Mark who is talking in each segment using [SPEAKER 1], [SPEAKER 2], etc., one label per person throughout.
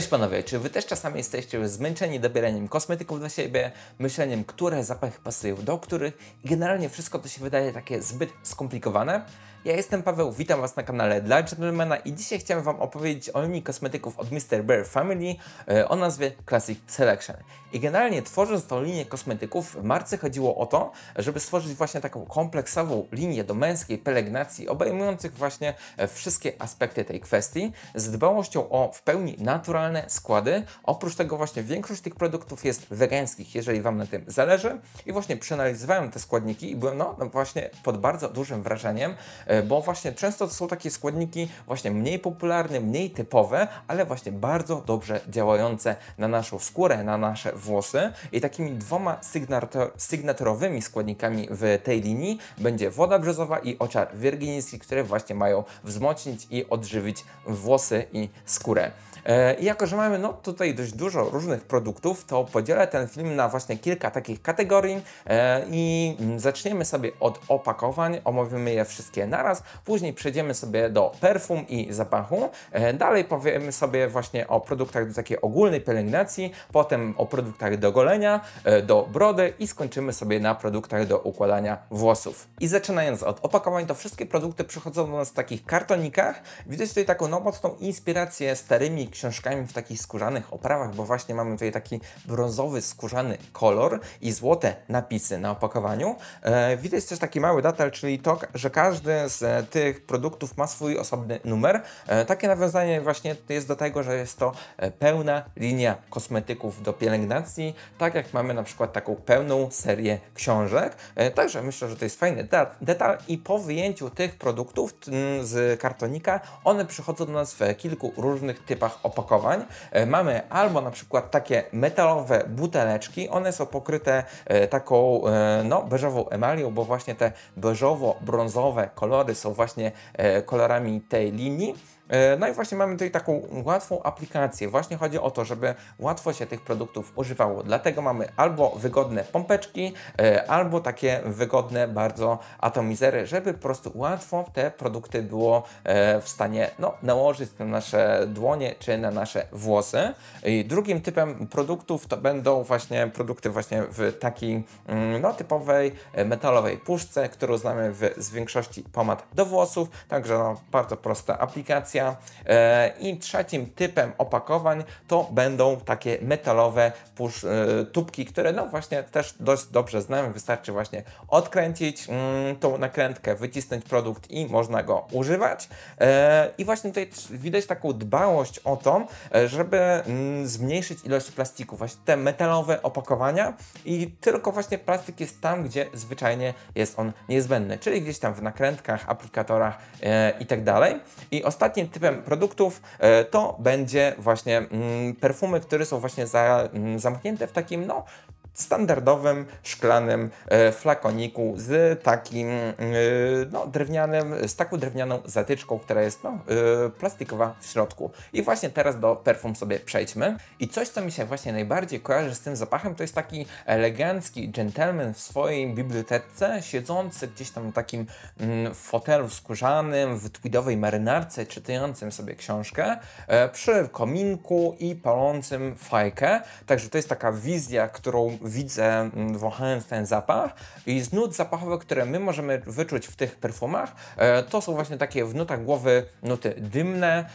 [SPEAKER 1] Cześć panowie, czy wy też czasami jesteście zmęczeni dobieraniem kosmetyków dla siebie, myśleniem, które zapachy pasują do których i generalnie wszystko to się wydaje takie zbyt skomplikowane? Ja jestem Paweł, witam was na kanale Dla Gentlemana i dzisiaj chciałem wam opowiedzieć o linii kosmetyków od Mr. Bare Family o nazwie Classic Selection. I generalnie tworząc tą linię kosmetyków w marce chodziło o to, żeby stworzyć właśnie taką kompleksową linię do męskiej pielęgnacji obejmujących właśnie wszystkie aspekty tej kwestii z dbałością o w pełni naturalne składy. Oprócz tego właśnie większość tych produktów jest wegańskich, jeżeli wam na tym zależy i właśnie przeanalizowałem te składniki i byłem no właśnie pod bardzo dużym wrażeniem, bo właśnie często to są takie składniki właśnie mniej popularne, mniej typowe, ale właśnie bardzo dobrze działające na naszą skórę, na nasze włosy i takimi dwoma sygnaturowymi składnikami w tej linii będzie woda brzozowa i ociar wirgiński, które właśnie mają wzmocnić i odżywić włosy i skórę. I jako, że mamy no tutaj dość dużo różnych produktów, to podzielę ten film na właśnie kilka takich kategorii i zaczniemy sobie od opakowań, omówimy je wszystkie naraz, później przejdziemy sobie do perfum i zapachu, dalej powiemy sobie właśnie o produktach do takiej ogólnej pielęgnacji, potem o produktach do golenia, do brody i skończymy sobie na produktach do układania włosów. I zaczynając od opakowań, to wszystkie produkty przychodzą do nas w takich kartonikach. Widać tutaj taką no, mocną inspirację starymi książkami w takich skórzanych oprawach, bo właśnie mamy tutaj taki brązowy, skórzany kolor i złote napisy na opakowaniu. Widać też taki mały detal, czyli to, że każdy z tych produktów ma swój osobny numer. Takie nawiązanie właśnie jest do tego, że jest to pełna linia kosmetyków do pielęgnacji, tak jak mamy na przykład taką pełną serię książek. Także myślę, że to jest fajny detal i po wyjęciu tych produktów z kartonika, one przychodzą do nas w kilku różnych typach opakowań. Mamy albo na przykład takie metalowe buteleczki, one są pokryte taką no, beżową emalią, bo właśnie te beżowo-brązowe kolory są właśnie kolorami tej linii. No i właśnie mamy tutaj taką łatwą aplikację. Właśnie chodzi o to, żeby łatwo się tych produktów używało. Dlatego mamy albo wygodne pompeczki, albo takie wygodne bardzo atomizery, żeby po prostu łatwo te produkty było w stanie no, nałożyć na nasze dłonie czy na nasze włosy. I drugim typem produktów to będą właśnie produkty właśnie w takiej no, typowej metalowej puszce, którą znamy z większości pomad do włosów. Także no, bardzo prosta aplikacja. I trzecim typem opakowań to będą takie metalowe tubki, które no właśnie też dość dobrze znamy. Wystarczy właśnie odkręcić tą nakrętkę, wycisnąć produkt i można go używać. I właśnie tutaj widać taką dbałość o to, żeby zmniejszyć ilość plastiku. Właśnie te metalowe opakowania i tylko właśnie plastik jest tam, gdzie zwyczajnie jest on niezbędny, czyli gdzieś tam w nakrętkach, aplikatorach i tak dalej. I ostatnim typem produktów to będzie właśnie perfumy, które są właśnie zamknięte w takim no standardowym, szklanym flakoniku z takim no, z taką drewnianą zatyczką, która jest no, plastikowa w środku. I właśnie teraz do perfum sobie przejdźmy. I coś, co mi się właśnie najbardziej kojarzy z tym zapachem, to jest taki elegancki gentleman w swojej bibliotece, siedzący gdzieś tam w takim fotelu skórzanym, w tweedowej marynarce, czytającym sobie książkę, przy kominku i palącym fajkę. Także to jest taka wizja, którą widzę wąchając ten zapach i z nut zapachowych, które my możemy wyczuć w tych perfumach, to są właśnie takie w nutach głowy nuty dymne,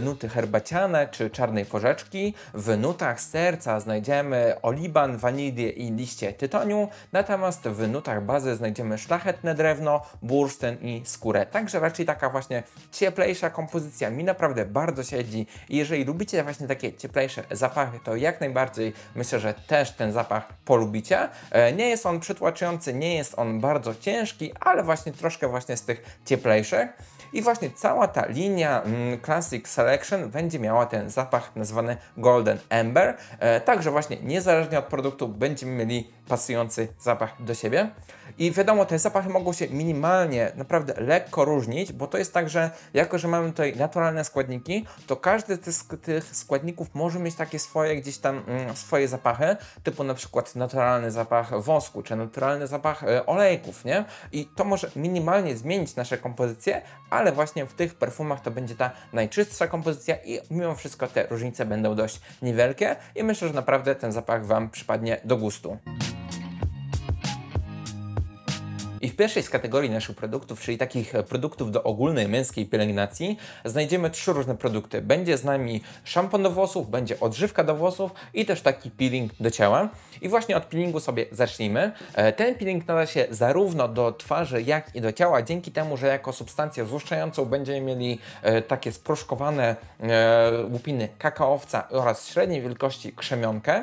[SPEAKER 1] nuty herbaciane czy czarnej porzeczki. W nutach serca znajdziemy oliban, wanilię i liście tytoniu, natomiast w nutach bazy znajdziemy szlachetne drewno, bursztyn i skórę. Także raczej taka właśnie cieplejsza kompozycja mi naprawdę bardzo siedzi i jeżeli lubicie właśnie takie cieplejsze zapachy, to jak najbardziej myślę, że też ten zapach polubicie. Nie jest on przytłaczający, nie jest on bardzo ciężki, ale właśnie troszkę właśnie z tych cieplejszych. I właśnie cała ta linia Classic Selection będzie miała ten zapach nazwany Golden Amber. Także właśnie niezależnie od produktu będziemy mieli pasujący zapach do siebie. I wiadomo, te zapachy mogą się minimalnie, naprawdę lekko różnić, bo to jest tak, że jako, że mamy tutaj naturalne składniki, to każdy z tych składników może mieć takie swoje gdzieś tam swoje zapachy, typu na przykład naturalny zapach wosku, czy naturalny zapach olejków, nie? I to może minimalnie zmienić nasze kompozycje, ale właśnie w tych perfumach to będzie ta najczystsza kompozycja i mimo wszystko te różnice będą dość niewielkie i myślę, że naprawdę ten zapach Wam przypadnie do gustu. I w pierwszej z kategorii naszych produktów, czyli takich produktów do ogólnej męskiej pielęgnacji, znajdziemy 3 różne produkty. Będzie z nami szampon do włosów, będzie odżywka do włosów i też taki peeling do ciała. I właśnie od peelingu sobie zacznijmy. Ten peeling nada się zarówno do twarzy, jak i do ciała, dzięki temu, że jako substancję złuszczającą będziemy mieli takie sproszkowane łupiny kakaowca oraz średniej wielkości krzemionkę.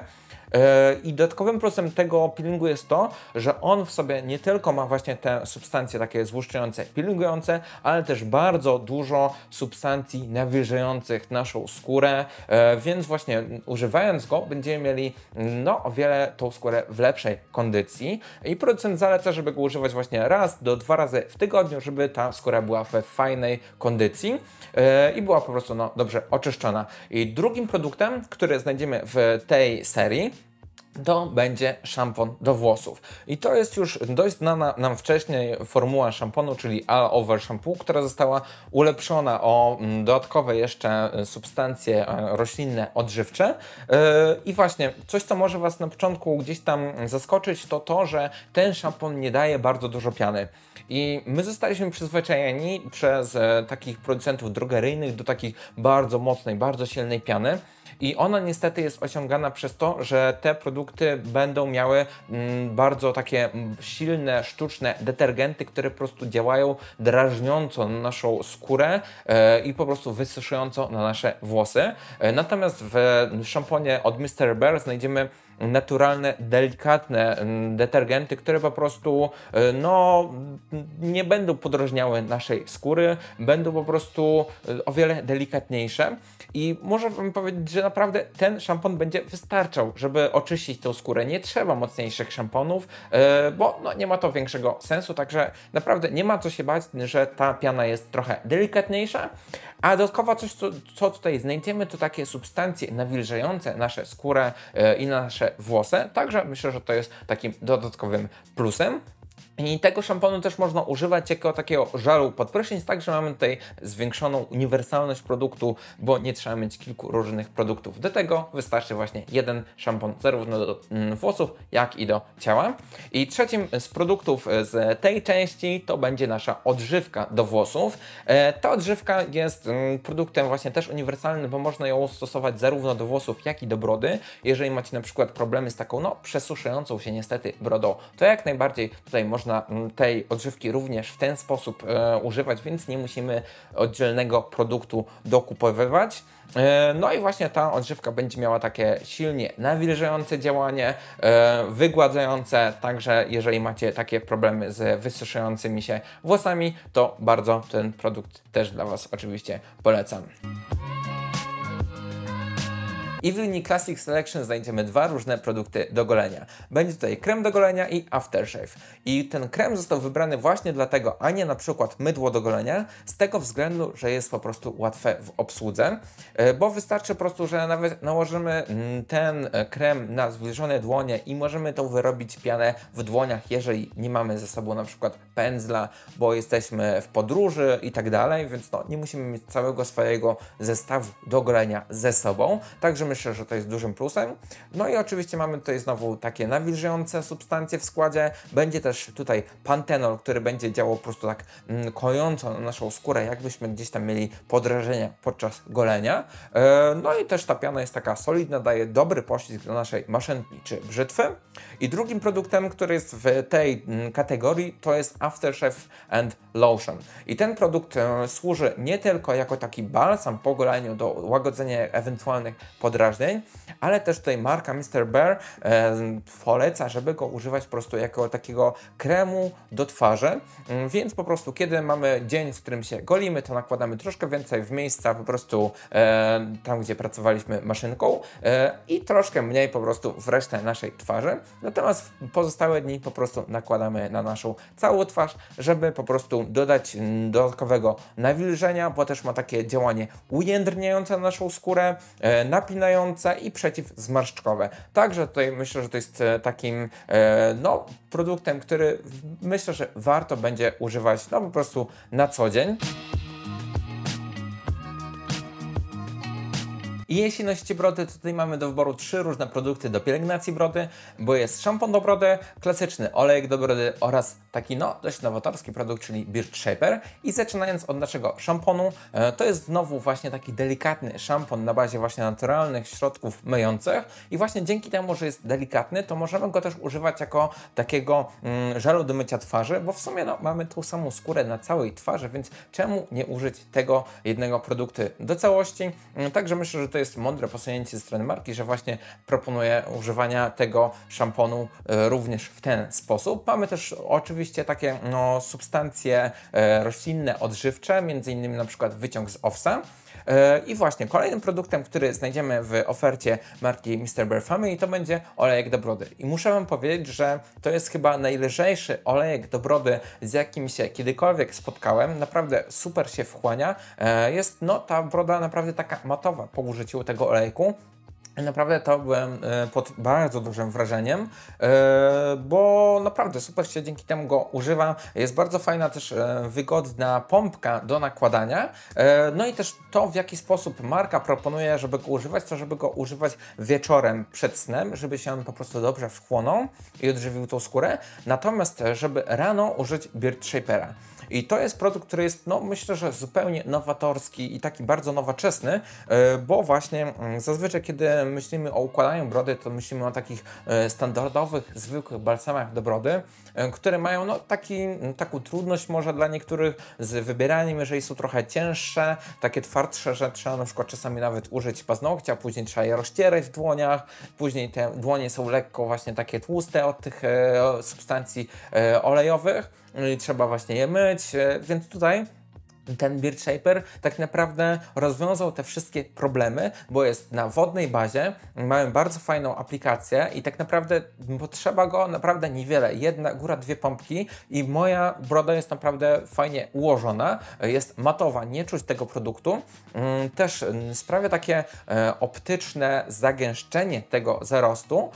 [SPEAKER 1] I dodatkowym plusem tego peelingu jest to, że on w sobie nie tylko ma właśnie te substancje takie złuszczające, peelingujące, ale też bardzo dużo substancji nawilżających naszą skórę, więc właśnie używając go będziemy mieli o wiele tą skórę w lepszej kondycji i producent zaleca, żeby go używać właśnie raz do 2 razy w tygodniu, żeby ta skóra była w fajnej kondycji i była po prostu dobrze oczyszczona. I drugim produktem, który znajdziemy w tej serii, to będzie szampon do włosów. I to jest już dość znana nam wcześniej formuła szamponu, czyli All Over Shampoo, która została ulepszona o dodatkowe jeszcze substancje roślinne, odżywcze. I właśnie coś, co może Was na początku gdzieś tam zaskoczyć, to to, że ten szampon nie daje bardzo dużo piany. I my zostaliśmy przyzwyczajeni przez takich producentów drogeryjnych do takich bardzo mocnej, bardzo silnej piany. I ona niestety jest osiągana przez to, że te produkty będą miały bardzo takie silne, sztuczne detergenty, które po prostu działają drażniąco na naszą skórę i po prostu wysuszająco na nasze włosy. Natomiast w szamponie od Mr. Bear znajdziemy naturalne, delikatne detergenty, które po prostu nie będą podrażniały naszej skóry, będą po prostu o wiele delikatniejsze i muszę Wam powiedzieć, że naprawdę ten szampon będzie wystarczał, żeby oczyścić tą skórę. Nie trzeba mocniejszych szamponów, bo nie ma to większego sensu, także naprawdę nie ma co się bać, że ta piana jest trochę delikatniejsza, a dodatkowo coś, co tutaj znajdziemy, to takie substancje nawilżające nasze skórę i nasze włosy, także myślę, że to jest takim dodatkowym plusem. I tego szamponu też można używać jako takiego żelu pod prysznic, także mamy tutaj zwiększoną uniwersalność produktu, bo nie trzeba mieć kilku różnych produktów. Do tego wystarczy właśnie jeden szampon zarówno do włosów, jak i do ciała. I trzecim z produktów z tej części to będzie nasza odżywka do włosów. Ta odżywka jest produktem właśnie też uniwersalnym, bo można ją stosować zarówno do włosów, jak i do brody. Jeżeli macie na przykład problemy z taką przesuszającą się niestety brodą, to jak najbardziej tutaj można tej odżywki również w ten sposób używać, więc nie musimy oddzielnego produktu dokupowywać. No i właśnie ta odżywka będzie miała takie silnie nawilżające działanie, wygładzające, także jeżeli macie takie problemy z wysuszającymi się włosami, to bardzo ten produkt też dla Was oczywiście polecam. I w linii Classic Selection znajdziemy 2 różne produkty do golenia. Będzie tutaj krem do golenia i aftershave. I ten krem został wybrany właśnie dlatego, a nie na przykład mydło do golenia, z tego względu, że jest po prostu łatwe w obsłudze, bo wystarczy po prostu, że nawet nałożymy ten krem na zwilżone dłonie i możemy tą wyrobić pianę w dłoniach, jeżeli nie mamy ze sobą na przykład pędzla, bo jesteśmy w podróży i tak dalej, więc nie musimy mieć całego swojego zestawu do golenia ze sobą. Także myślę, że to jest dużym plusem. No i oczywiście mamy tutaj znowu takie nawilżające substancje w składzie. Będzie też tutaj pantenol, który będzie działał po prostu tak kojąco na naszą skórę, jakbyśmy gdzieś tam mieli podrażenia podczas golenia. No i też ta piana jest taka solidna, daje dobry poślizg do naszej maszynki czy brzytwy. I drugim produktem, który jest w tej kategorii, to jest Aftershave and Lotion. I ten produkt służy nie tylko jako taki balsam po goleniu do łagodzenia ewentualnych podrażnień, ale też tutaj marka Mr. Bear poleca, żeby go używać po prostu jako takiego kremu do twarzy, więc po prostu kiedy mamy dzień, w którym się golimy, to nakładamy troszkę więcej w miejsca po prostu tam, gdzie pracowaliśmy maszynką i troszkę mniej po prostu w resztę naszej twarzy, natomiast w pozostałe dni po prostu nakładamy na naszą całą twarz, żeby po prostu dodać dodatkowego nawilżenia, bo też ma takie działanie ujędrniające na naszą skórę, napinające i przeciwzmarszczkowe. Także tutaj myślę, że to jest takim produktem, który myślę, że warto będzie używać po prostu na co dzień. I jeśli nosicie brody, to tutaj mamy do wyboru 3 różne produkty do pielęgnacji brody, bo jest szampon do brody, klasyczny olejek do brody oraz taki dość nowatorski produkt, czyli Beard Shaper. I zaczynając od naszego szamponu, to jest znowu właśnie taki delikatny szampon na bazie właśnie naturalnych środków myjących i właśnie dzięki temu, że jest delikatny, to możemy go też używać jako takiego żelu do mycia twarzy, bo w sumie mamy tą samą skórę na całej twarzy, więc czemu nie użyć tego jednego produktu do całości? Także myślę, że to jest mądre posunięcie ze strony marki, że właśnie proponuje używania tego szamponu również w ten sposób. Mamy też oczywiście takie substancje roślinne, odżywcze, między innymi na przykład wyciąg z owsa. I właśnie kolejnym produktem, który znajdziemy w ofercie marki Mr. Bear Family, to będzie olejek do brody. I muszę Wam powiedzieć, że to jest chyba najlżejszy olejek do brody, z jakim się kiedykolwiek spotkałem. Naprawdę super się wchłania. Jest ta broda naprawdę taka matowa po użyciu tego olejku. Naprawdę to byłem pod bardzo dużym wrażeniem, bo naprawdę super się dzięki temu go używa. Jest bardzo fajna też wygodna pompka do nakładania. No i też to, w jaki sposób marka proponuje, żeby go używać, to żeby go używać wieczorem przed snem, żeby się on po prostu dobrze wchłonął i odżywił tą skórę. Natomiast żeby rano użyć Beard Shapera. I to jest produkt, który jest, myślę, że zupełnie nowatorski i taki bardzo nowoczesny, bo właśnie zazwyczaj, kiedy myślimy o układaniu brody, to myślimy o takich standardowych, zwykłych balsamach do brody, które mają taką trudność może dla niektórych z wybieraniem, jeżeli są trochę cięższe, takie twardsze, że trzeba na przykład czasami nawet użyć paznokcia, później trzeba je rozcierać w dłoniach, później te dłonie są lekko właśnie takie tłuste od tych substancji olejowych. I trzeba właśnie je myć, więc tutaj ten Beard Shaper tak naprawdę rozwiązał te wszystkie problemy, bo jest na wodnej bazie, mamy bardzo fajną aplikację i tak naprawdę potrzeba go naprawdę niewiele, jedna, góra, 2 pompki i moja broda jest naprawdę fajnie ułożona, jest matowa, nie czuć tego produktu, też sprawia takie optyczne zagęszczenie tego zarostu,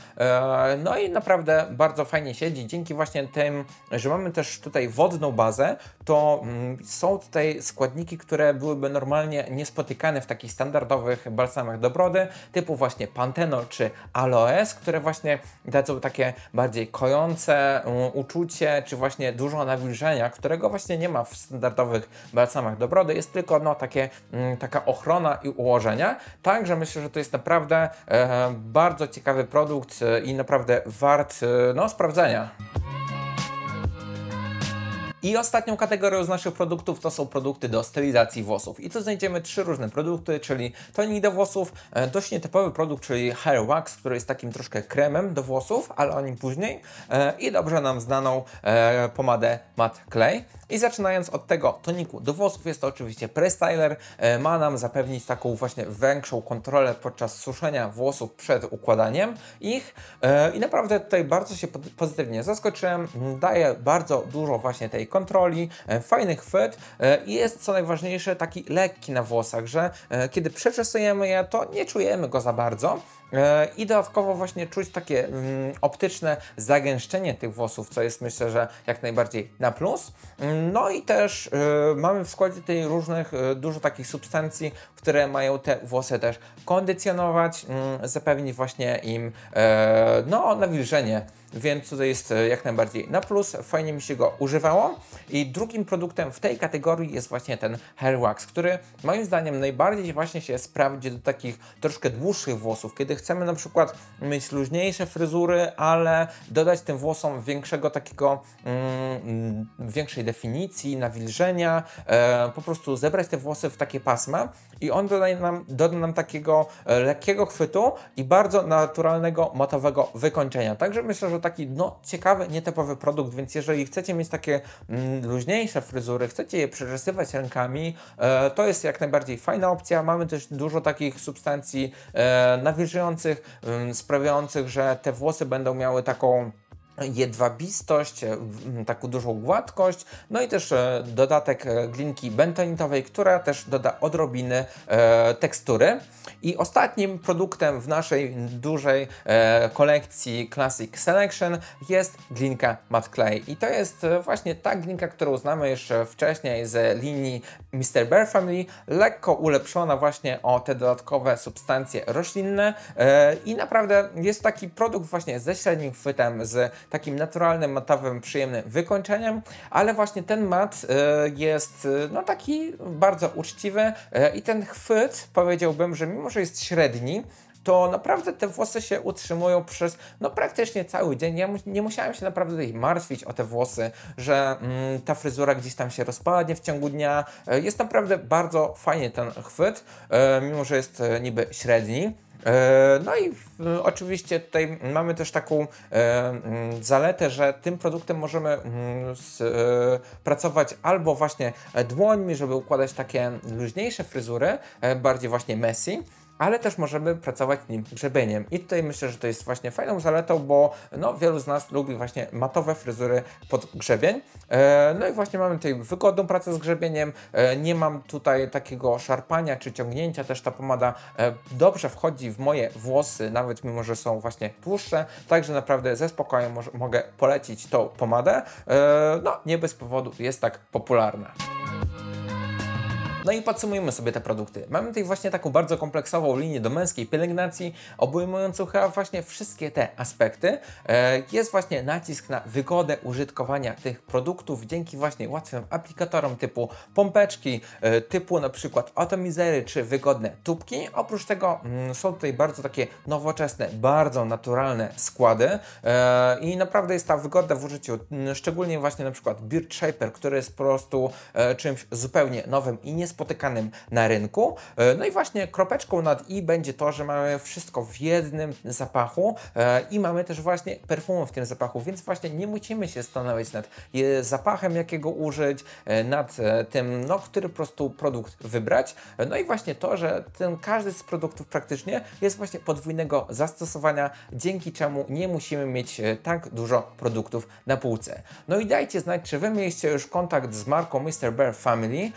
[SPEAKER 1] no i naprawdę bardzo fajnie siedzi, dzięki właśnie tym, że mamy też tutaj wodną bazę, to są tutaj składniki, które byłyby normalnie niespotykane w takich standardowych balsamach do brody, typu właśnie pantenol czy aloes, które właśnie dadzą takie bardziej kojące uczucie, czy właśnie dużo nawilżenia, którego właśnie nie ma w standardowych balsamach do brody, jest tylko taka ochrona i ułożenia. Także myślę, że to jest naprawdę bardzo ciekawy produkt i naprawdę wart sprawdzenia. I ostatnią kategorią z naszych produktów to są produkty do stylizacji włosów. I tu znajdziemy 3 różne produkty, czyli tonik do włosów, dość nietypowy produkt, czyli Hair Wax, który jest takim troszkę kremem do włosów, ale o nim później, i dobrze nam znaną pomadę Matte Clay. I zaczynając od tego toniku do włosów, jest to oczywiście Prestyler, ma nam zapewnić taką właśnie większą kontrolę podczas suszenia włosów przed układaniem ich i naprawdę tutaj bardzo się pozytywnie zaskoczyłem, daje bardzo dużo właśnie tej kontroli, fajny chwyt i jest co najważniejsze taki lekki na włosach, że kiedy przeczesujemy je, to nie czujemy go za bardzo. I dodatkowo właśnie czuć takie optyczne zagęszczenie tych włosów, co jest myślę, że jak najbardziej na plus. No i też mamy w składzie tej dużo takich substancji, które mają te włosy też kondycjonować, zapewnić właśnie im nawilżenie. Więc tutaj jest jak najbardziej na plus, fajnie mi się go używało. I drugim produktem w tej kategorii jest właśnie ten Hair Wax, który moim zdaniem najbardziej właśnie się sprawdzi do takich troszkę dłuższych włosów, kiedy chcemy na przykład mieć luźniejsze fryzury, ale dodać tym włosom większej definicji, nawilżenia, po prostu zebrać te włosy w takie pasma i on doda nam takiego lekkiego chwytu i bardzo naturalnego, matowego wykończenia. Także myślę, że taki ciekawy, nietypowy produkt, więc jeżeli chcecie mieć takie luźniejsze fryzury, chcecie je przeczesywać rękami, to jest jak najbardziej fajna opcja. Mamy też dużo takich substancji nawilżających, sprawiających, że te włosy będą miały taką jedwabistość, taką dużą gładkość, no i też dodatek glinki bentonitowej, która też doda odrobiny tekstury. I ostatnim produktem w naszej dużej kolekcji Classic Selection jest glinka Matte Clay. I to jest właśnie ta glinka, którą znamy jeszcze wcześniej z linii Mr. Bear Family, lekko ulepszona właśnie o te dodatkowe substancje roślinne i naprawdę jest taki produkt właśnie ze średnim chwytem, z takim naturalnym, matowym, przyjemnym wykończeniem, ale właśnie ten mat jest no taki bardzo uczciwy i ten chwyt, powiedziałbym, że mimo, że jest średni, to naprawdę te włosy się utrzymują przez no praktycznie cały dzień. Ja nie musiałem się naprawdę tutaj martwić o te włosy, że ta fryzura gdzieś tam się rozpadnie w ciągu dnia. Jest naprawdę bardzo fajnie ten chwyt, mimo że jest niby średni. No i oczywiście tutaj mamy też taką zaletę, że tym produktem możemy pracować albo właśnie dłońmi, żeby układać takie luźniejsze fryzury, bardziej właśnie messy, ale też możemy pracować nim grzebieniem. I tutaj myślę, że to jest właśnie fajną zaletą, bo no, wielu z nas lubi właśnie matowe fryzury pod grzebień. No i właśnie mamy tutaj wygodną pracę z grzebieniem, nie mam tutaj takiego szarpania czy ciągnięcia, też ta pomada dobrze wchodzi w moje włosy, nawet mimo, że są właśnie tłuszcze, także naprawdę ze spokojem mogę polecić tą pomadę. No nie bez powodu jest tak popularna. No i podsumujmy sobie te produkty. Mamy tutaj właśnie taką bardzo kompleksową linię do męskiej pielęgnacji, obejmującą chyba właśnie wszystkie te aspekty. Jest właśnie nacisk na wygodę użytkowania tych produktów dzięki właśnie łatwym aplikatorom typu pompeczki, typu na przykład atomizery czy wygodne tubki. Oprócz tego są tutaj bardzo takie nowoczesne, bardzo naturalne składy i naprawdę jest ta wygoda w użyciu, szczególnie właśnie na przykład Beard Shaper, który jest po prostu czymś zupełnie nowym i niespotykanym na rynku. No i właśnie kropeczką nad i będzie to, że mamy wszystko w jednym zapachu i mamy też właśnie perfumy w tym zapachu, więc właśnie nie musimy się zastanawiać nad zapachem, jakiego użyć, nad tym, no, który po prostu produkt wybrać. No i właśnie to, że każdy z produktów praktycznie jest właśnie podwójnego zastosowania, dzięki czemu nie musimy mieć tak dużo produktów na półce. No i dajcie znać, czy Wy mieliście już kontakt z marką Mr. Bear Family,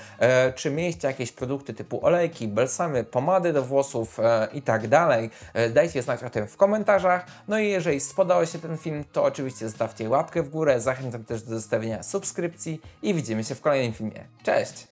[SPEAKER 1] czy mieliście jakieś produkty typu olejki, balsamy, pomady do włosów i tak dalej. Dajcie znać o tym w komentarzach. No i jeżeli spodobał się ten film, to oczywiście zostawcie łapkę w górę. Zachęcam też do zostawienia subskrypcji i widzimy się w kolejnym filmie. Cześć!